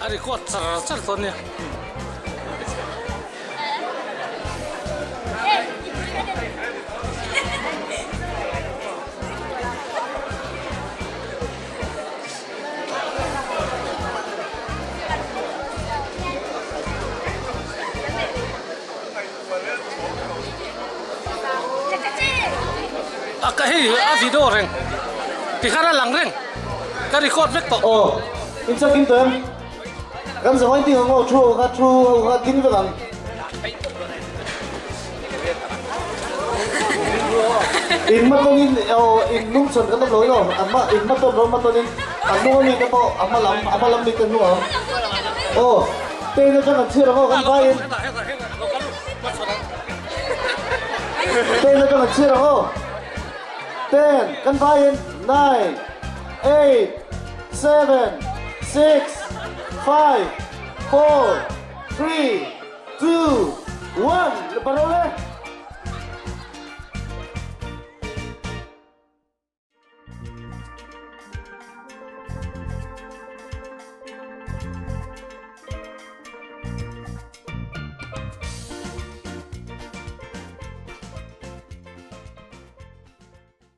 Ari kuat car tonnya. Akahi video reng. Tikara lang reng. Ka record vek to. Oh, insa kim to em. Gam sa hoin ting ngo chu ka tin ve lang. In ma ton in in nung son ka to loi no. Amma in ma ton ro ma ton in. Anu ni ka po amma lam ni kan no. Oh, te na kan chira ko kan bai. Te na kan chira ko. 10, kan bayan, 9, 8, 7, 6, 5, 4, 3, 2, 1. Lepas